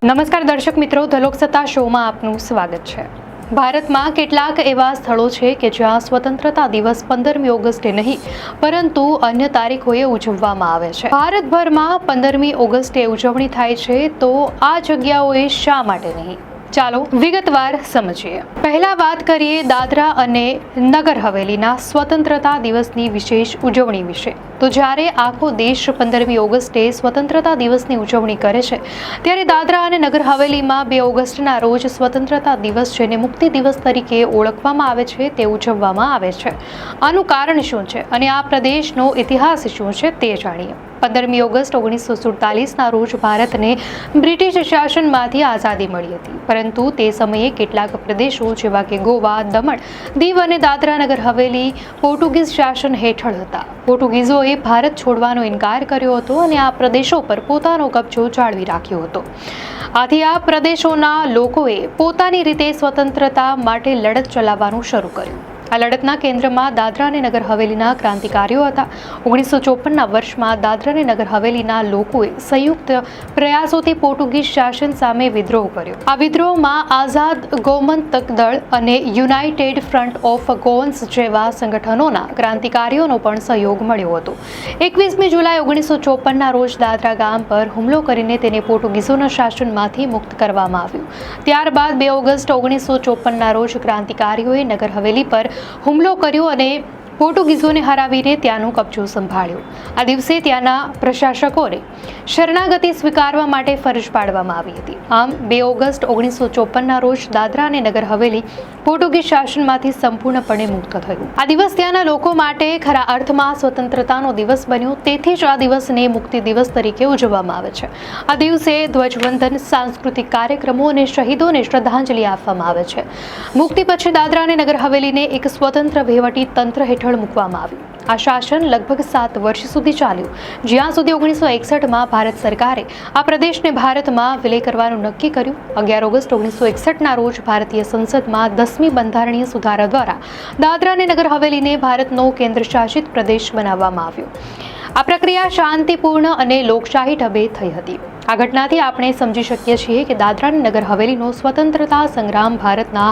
નમસ્કાર દર્શક મિત્રો, ધ લોકસત્તા શોમાં આપનું સ્વાગત છે। ભારતમાં કેટલાક એવા સ્થળો છે કે જ્યાં સ્વતંત્રતા દિવસ 15મી ઓગસ્ટે નહીં પરંતુ અન્ય તારીખોએ ઉજવવામાં આવે છે। ભારતભરમાં 15મી ઓગસ્ટે ઉજવણી થાય છે, તો આ જગ્યાઓએ શા માટે નહીં? ચાલો વિગતવાર સમજીએ। પહેલા વાત કરીએ દાદરા અને નગર હવેલીના સ્વતંત્રતા દિવસની વિશેષ ઉજવણી વિશે। તો જ્યારે આખો દેશ 15મી ઓગસ્ટે સ્વતંત્રતા દિવસની ઉજવણી કરે છે, ત્યારે દાદરા અને નગર હવેલીમાં 2 ઓગસ્ટના રોજ સ્વતંત્રતા દિવસ જેને મુક્તિ દિવસ તરીકે ઓળખવામાં આવે છે તે ઉજવવામાં આવે છે। આનું કારણ શું છે અને આ પ્રદેશનો ઇતિહાસ શું છે તે જાણીએ। 15મી ઓગસ્ટ 1947ના રોજ ભારતને બ્રિટિશ શાસનમાંથી આઝાદી મળી હતી, પરંતુ તે સમયે કેટલાક પ્રદેશો જેવા કે ગોવા, દમણ, દીવ અને દાદરા નગર હવેલી પોર્ટુગીઝ શાસન હેઠળ હતા। પોર્ટુગીઝોએ ભારત છોડવાનો ઇનકાર કર્યો હતો અને આ પ્રદેશો પર પોતાનો કબજો જાળવી રાખ્યો હતો। આથી આ પ્રદેશોના લોકોએ પોતાની રીતે સ્વતંત્રતા માટે લડત ચલાવવાનું શરૂ કર્યું। આ લડતના કેન્દ્રમાં દાદરા અને નગર હવેલીના ક્રાંતિકારીઓ હતા। 1954ના વર્ષમાં દાદરા અને નગર હવેલીના લોકોએ સંયુક્ત પ્રયાસોથી પોર્ટુગીઝ શાસન સામે વિદ્રોહ કર્યો। આ વિદ્રોહમાં આઝાદ ગોમંતક દળ અને યુનાઇટેડ ફ્રન્ટ ઓફ ગોન્સ જેવા સંગઠનોના ક્રાંતિકારીઓનો પણ સહયોગ મળ્યો હતો। 21મી જુલાઈ 1954ના રોજ દાદરા ગામ પર હુમલો કરીને તેને પોર્ટુગીઝોના શાસનમાંથી મુક્ત કરવામાં આવ્યું। ત્યારબાદ 2 ઓગસ્ટ 1954ના રોજ ક્રાંતિકારીઓએ નગર હવેલી પર હુમલો કર્યો અને પોર્ટુગીઝોને હરાવીને ત્યાંનો કબજો સંભાળ્યો। આ દિવસે ત્યાંના પ્રશાસકોને શરણાગતિ સ્વીકારવા માટે ફરજ પાડવામાં આવી હતી। આમ 2 ઓગસ્ટ 1954ના રોજ દાદરા અને નગર હવેલી પોર્ટુગીઝ શાસનમાંથી સંપૂર્ણપણે મુક્ત થયું। આ દિવસ ત્યાંના લોકો માટે ખરા અર્થમાં સ્વતંત્રતાનો દિવસ બન્યો। તેથી જ આ દિવસને મુક્તિ દિવસ તરીકે ઉજવવામાં આવે છે। આ દિવસે ધ્વજવંદન, સાંસ્કૃતિક કાર્યક્રમો અને શહીદોને શ્રદ્ધાંજલિ આપવામાં આવે છે। મુક્તિ પછી દાદરા અને નગર હવેલીને એક સ્વતંત્ર વહીવટી તંત્ર હેઠળ મૂકવામાં આવ્યું। આ શાસન લગભગ 7 વર્ષ સુધી ચાલ્યું, જ્યાં સુધી 1961માં ભારત સરકારે આ પ્રદેશને ભારતમાં વિલય કરવાનું નક્કી કર્યું। 11 ઓગસ્ટ 1961ના રોજ ભારતીય સંસદમાં 10મી બંધારણીય સુધારા દ્વારા દાદરા અને નગર હવેલીને ભારતનો કેન્દ્ર શાસિત પ્રદેશ બનાવવામાં આવ્યો। આ પ્રક્રિયા શાંતિપૂર્ણ અને લોકશાહી ઢબે થઈ હતી। આ ઘટનાથી આપણે સમજી શકીએ છીએ કે દાદરા અને નગર હવેલીનો સ્વતંત્રતા સંગ્રામ ભારતના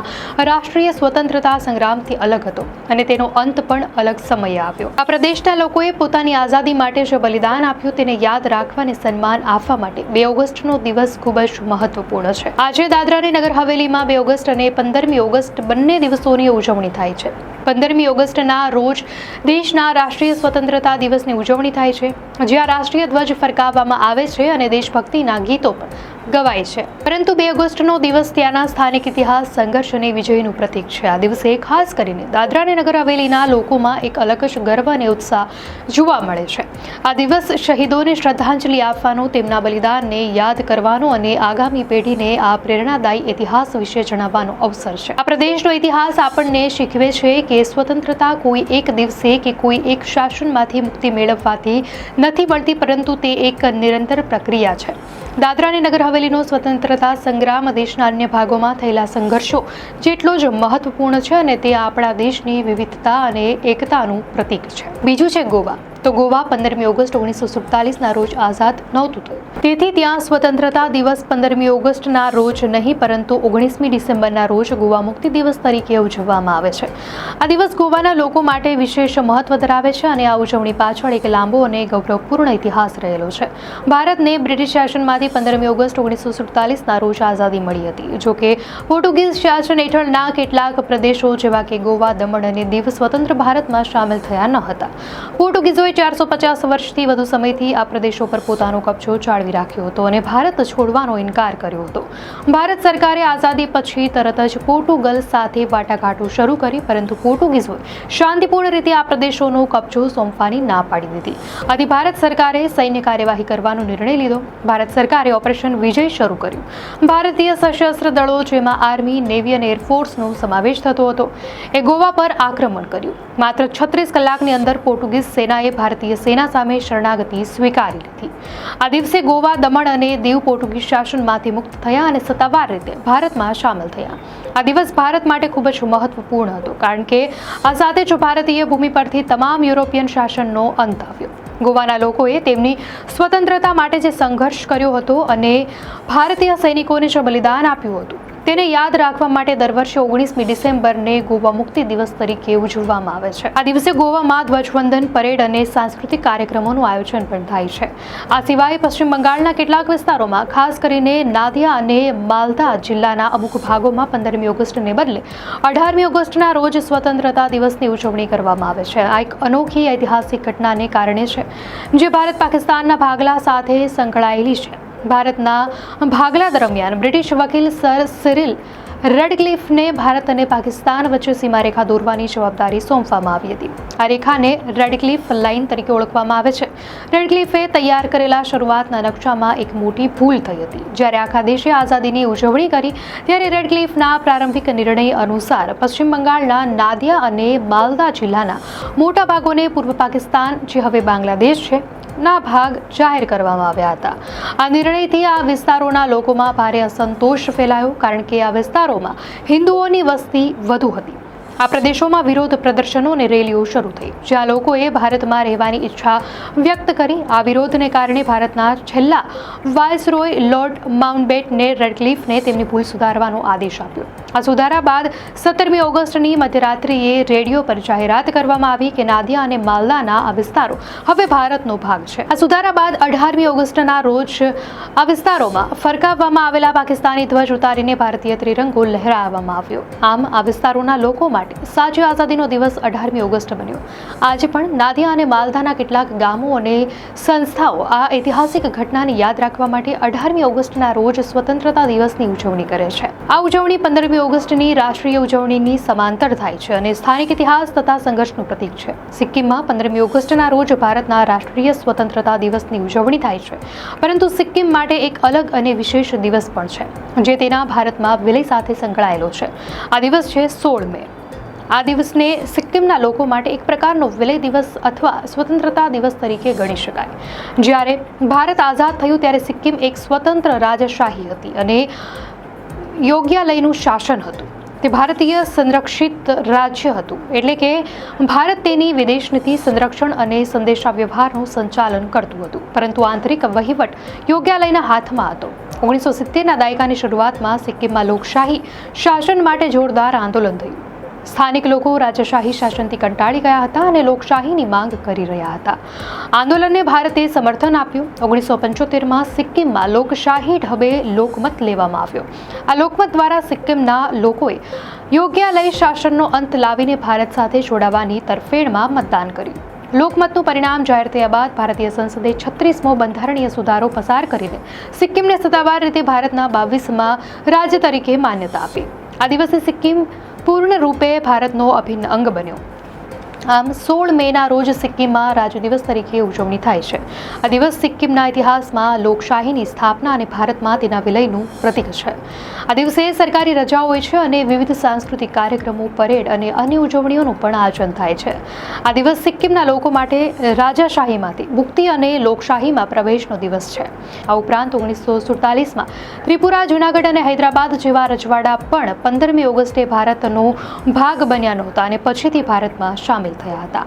રાષ્ટ્રીય સ્વતંત્રતા સંગ્રામથી અલગ હતો અને તેનો અંત પણ અલગ સમયે આવ્યો। આ પ્રદેશના લોકોએ પોતાની આઝાદી માટે જે બલિદાન આપ્યું તેને યાદ રાખવા અને સન્માન આપવા માટે 2 ઓગસ્ટનો દિવસ ખૂબ જ મહત્વપૂર્ણ છે। આજે દાદરા અને નગર હવેલીમાં 2 ઓગસ્ટ અને 15મી ઓગસ્ટ બંને દિવસોની ઉજવણી થાય છે। 15મી ઓગસ્ટના રોજ દેશના રાષ્ટ્રીય સ્વતંત્રતા દિવસની ઉજવણી થાય છે, જ્યાં રાષ્ટ્રીય ધ્વજ ફરકાવવામાં આવે છે અને દેશભક્તિના ગીતો પણ ગવાય છે। પરંતુ 2 ઓગસ્ટનો દિવસ ત્યાંના સ્થાનિક ઇતિહાસ, સંઘર્ષ અને વિજયનું પ્રતીક છે। આ દિવસે ખાસ કરીને દાદરા અને નગર હવેલીના લોકોમાં એક અલગ જ ગર્વ અને ઉત્સાહ જોવા મળે છે। આ દિવસ શહીદોને શ્રદ્ધાંજલિ આપવાનો, તેમના બલિદાનને યાદ કરવાનો અને આગામી પેઢીને આ પ્રેરણાદાયી ઇતિહાસ વિશે જણાવવાનો અવસર છે। આ પ્રદેશનો ઇતિહાસ આપણને શીખવે છે કે સ્વતંત્રતા કોઈ એક દિવસે કે કોઈ એક શાસનમાંથી મુક્તિ મેળવવાથી નથી મળતી, પરંતુ તે એક નિરંતર પ્રક્રિયા છે। દાદરા અને નગર હવેલીનો સ્વતંત્રતા સંગ્રામ દેશના અન્ય ભાગોમાં થયેલા સંઘર્ષો જેટલો જ મહત્વપૂર્ણ છે અને તે આપણા દેશની વિવિધતા અને એકતાનું પ્રતીક છે। બીજું છે ગોવા। તો ગોવા 15મી ઓગસ્ટ 1947ના રોજ આઝાદ નહોતું થયું, તેથી ત્યાં સ્વતંત્રતા દિવસ 15મી ઓગસ્ટના રોજ નહીં પરંતુ 19મી ડિસેમ્બરના રોજ ગોવા મુક્તિ દિવસ તરીકે ઉજવવામાં આવે છે। આ દિવસ ગોવાના લોકો માટે વિશેષ મહત્વ ધરાવે છે અને આ ઉજવણી પાછળ એક લાંબો અને ગૌરવપૂર્ણ ઇતિહાસ રહેલો છે। ભારતને બ્રિટિશ શાસનમાંથી 15મી ઓગસ્ટ 1947ના રોજ આઝાદી મળી હતી। જો કે પોર્ટુગીઝ શાસન હેઠળના કેટલાક પ્રદેશો જેવા કે ગોવા, દમણ અને દીવ સ્વતંત્ર ભારતમાં સામેલ થયા ન હતા। પોર્ટુગીઝોએ 450 વર્ષથી વધુ સમયથી આ પ્રદેશો પર પોતાનો કબજો જાળવી રાખ્યો હતો અને ભારત છોડવાનો ઇનકાર કર્યો હતો। ભારત સરકારે આઝાદી પછી તરત જ પોર્ટુગલ સાથે વાટાઘાટો શરૂ કરી, પરંતુ પોર્ટુગીઝોએ શાંતિપૂર્ણ રીતે આ પ્રદેશોનો કબજો સોંપવાની ના પાડી દીધી। આથી ભારત સરકારે સૈન્ય કાર્યવાહી કરવાનો નિર્ણય લીધો। ભારત સરકારે ઓપરેશન વિજય શરૂ કર્યું। ભારતીય સશસ્ત્ર દળો, જેમાં આર્મી, નેવી અને એરફોર્સનો સમાવેશ થતો હતો, એ ગોવા પર આક્રમણ કર્યું। માત્ર 36 કલાકની અંદર પોર્ટુગીઝ સેનાએ ભારતીય સેના સામે શરણાગતિ સ્વીકારી લીધી। આ દિવસે ગોવા, દમણ અને દીવ પોર્ટુગીઝ શાસનમાંથી મુક્ત થયા અને સત્તાવાર રીતે ભારતમાં સામેલ થયા। આ દિવસ ભારત માટે ખૂબ જ મહત્વપૂર્ણ હતો, કારણ કે આ સાથે જ ભારતીય ભૂમિ પરથી તમામ યુરોપિયન શાસનનો અંત આવ્યો। ગોવાના લોકોએ તેમની સ્વતંત્રતા માટે જે સંઘર્ષ કર્યો હતો અને ભારતીય સૈનિકોને જે બલિદાન આપ્યું હતું તેને યાદ રાખવા માટે દર વર્ષે 19મી ડિસેમ્બરને ગોવા મુક્તિ દિવસ તરીકે ઉજવવામાં આવે છે. આ દિવસે ગોવામાં ધ્વજવંદન, પરેડ અને સાંસ્કૃતિક કાર્યક્રમોનું આયોજન પણ થાય છે. આ સિવાય પશ્ચિમ બંગાળના કેટલાક વિસ્તારોમાં, ખાસ કરીને નાદિયા અને માલદા જિલ્લાના અમુક ભાગોમાં 15મી ઓગસ્ટને બદલે 18મી ઓગસ્ટના રોજ સ્વતંત્રતા દિવસની ઉજવણી કરવામાં આવે છે. આ એક અનોખી ઐતિહાસિક ઘટનાને કારણે છે જે ભારત પાકિસ્તાનના ભાગલા સાથે સંકળાયેલી છે. ભારતના ભાગલા દરમિયાન બ્રિટિશ વકીલ સર સિરિલ રેડક્લિફને ભારત અને પાકિસ્તાન વચ્ચે સીમારેખા દોરવાની જવાબદારી સોંપવામાં આવી હતી. આ રેખાને રેડક્લિફ લાઇન તરીકે ઓળખવામાં આવે છે. રેડક્લિફે તૈયાર કરેલા શરૂઆતના નકશામાં એક મોટી ભૂલ થઈ હતી. જ્યારે આખા દેશે આઝાદીની ઉજવણી કરી ત્યારે રેડક્લિફના પ્રારંભિક નિર્ણય અનુસાર પશ્ચિમ બંગાળના નાદિયા અને માલદા જિલ્લાના મોટા ભાગોને પૂર્વ પાકિસ્તાન, જે હવે બાંગ્લાદેશ છે, ના ભાગ જાહેર કરવામાં આવ્યા હતા. આ નિર્ણયથી આ વિસ્તારોના લોકોમાં ભારે અસંતોષ ફેલાયો, કારણ કે આ વિસ્તારોમાં હિન્દુઓની વસ્તી વધુ હતી. આ પ્રદેશોમાં વિરોધ પ્રદર્શનો અને રેલીઓ શરૂ થઈ, જ્યાં લોકોએ ભારતમાં રહેવાની ઈચ્છા વ્યક્ત કરી. આ વિરોધને કારણે ભારતના છેલ્લા વાયસરોય લોર્ડ માઉન્ટબેટને રેડક્લિફને તેમની ભૂલ સુધારવાનો આદેશ આપ્યો. આ સુધારા બાદ 17મી ઓગસ્ટની મધ્યરાત્રિએ રેડિયો પર જાહેરાત કરવામાં આવી કે નાદિયા અને માલદાના આ વિસ્તારો હવે ભારતનો ભાગ છે. આ સુધારા બાદ 18મી ઓગસ્ટના રોજ આ વિસ્તારોમાં ફરકાવવામાં આવેલા પાકિસ્તાની ધ્વજ ઉતારીને ભારતીય ત્રિરંગો લહેરાવવામાં આવ્યો. આમ આ વિસ્તારોના લોકો માટે સાચી આઝાદીનો દિવસ 18મી ઓગસ્ટ બન્યો. આજે પણ નાદિયા અને માલદાના કેટલાક ગામો અને સંસ્થાઓ આ ઐતિહાસિક ઘટનાને યાદ રાખવા માટે 18મી ઓગસ્ટના રોજ સ્વતંત્રતા દિવસની ઉજવણી કરે છે. આ ઉજવણી 15મી ઓગસ્ટની રાષ્ટ્રીય ઉજવણીની સમાંતર થાય છે અને સ્થાનિક ઇતિહાસ તથા સંઘર્ષનું પ્રતીક છે. સિક્કિમમાં 15મી ઓગસ્ટના રોજ ભારતના રાષ્ટ્રીય સ્વતંત્રતા દિવસની ઉજવણી થાય છે, પરંતુ સિક્કિમ માટે એક અલગ અને વિશેષ દિવસ પણ છે, જે તેના ભારતમાં વિલય સાથે સંકળાયેલો છે. આ દિવસ છે 16 મે. આ દિવસને સિક્કિમના લોકો માટે એક પ્રકારનો વિલય દિવસ અથવા સ્વતંત્રતા દિવસ તરીકે ગણી શકાય. જ્યારે ભારત આઝાદ થયું ત્યારે સિક્કિમ એક સ્વતંત્ર રાજશાહી હતી અને યોગ્યાલયનું શાસન હતું. તે ભારતીય સંરક્ષિત રાજ્ય હતું, એટલે કે ભારત તેની વિદેશ નીતિ, સંરક્ષણ અને સંદેશા વ્યવહારનું સંચાલન કરતું હતું, પરંતુ આંતરિક વહીવટ યોગ્યાલયના હાથમાં હતો. 1970ના દાયકાની શરૂઆતમાં સિક્કિમમાં લોકશાહી શાસન માટે જોરદાર આંદોલન થયું. સ્થાનિક લોકો રાજશાહી શાસનથી કંટાળી ગયા હતા અને લોકશાહીની માંગ કરી રહ્યા હતા. આંદોલનને ભારતે સમર્થન આપ્યું. 1975માં સિક્કિમમાં લોકશાહી ઢબે લોકમત લેવામાં આવ્યો. આ લોકમત દ્વારા સિક્કિમના લોકોએ યોગ્યાલય શાસનનો અંત લાવીને ભારત સાથે જોડાવાની તરફેણમાં મતદાન કર્યું. લોકમતનું પરિણામ જાહેર થયા બાદ ભારતીય સંસદે 36મો બંધારણીય સુધારો પસાર કરીને સિક્કિમને સત્તાવાર રીતે ભારતના 22મા રાજ્ય તરીકે માન્યતા આપી. આ દિવસે સિક્કિમ પૂર્ણ રૂપે ભારતનો અભિન્ન અંગ બન્યો. આમ 16 મેના રોજ સિક્કિમમાં રાજ્ય દિવસ તરીકે ઉજવણી થાય છે. આ દિવસ સિક્કિમના ઇતિહાસમાં લોકશાહીની સ્થાપના અને ભારતમાં તેના વિલયનું પ્રતીક છે. આ દિવસે સરકારી રજાઓ હોય છે અને વિવિધ સાંસ્કૃતિક કાર્યક્રમો, પરેડ અને અન્ય ઉજવણીઓનું પણ આયોજન થાય છે. આ દિવસ સિક્કિમના લોકો માટે રાજાશાહીમાંથી મુક્તિ અને લોકશાહીમાં પ્રવેશનો દિવસ છે. આ ઉપરાંત 1947માં ત્રિપુરા, જૂનાગઢ અને હૈદરાબાદ જેવા રજવાડા પણ 15મી ઓગસ્ટે ભારતનો ભાગ બન્યા નહોતા અને પછીથી ભારતમાં સામેલ થયા હતા.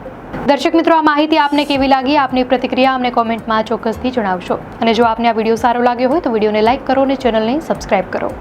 દર્શક મિત્રો, આ માહિતી આપને કેવી લાગી? આપની પ્રતિક્રિયા અમને કોમેન્ટમાં ચોક્કસથી જણાવશો. અને જો આપને આ વિડીયો સારો લાગ્યો હોય તો વિડીયોને લાઇક કરો અને ચેનલને સબસ્ક્રાઇબ કરો.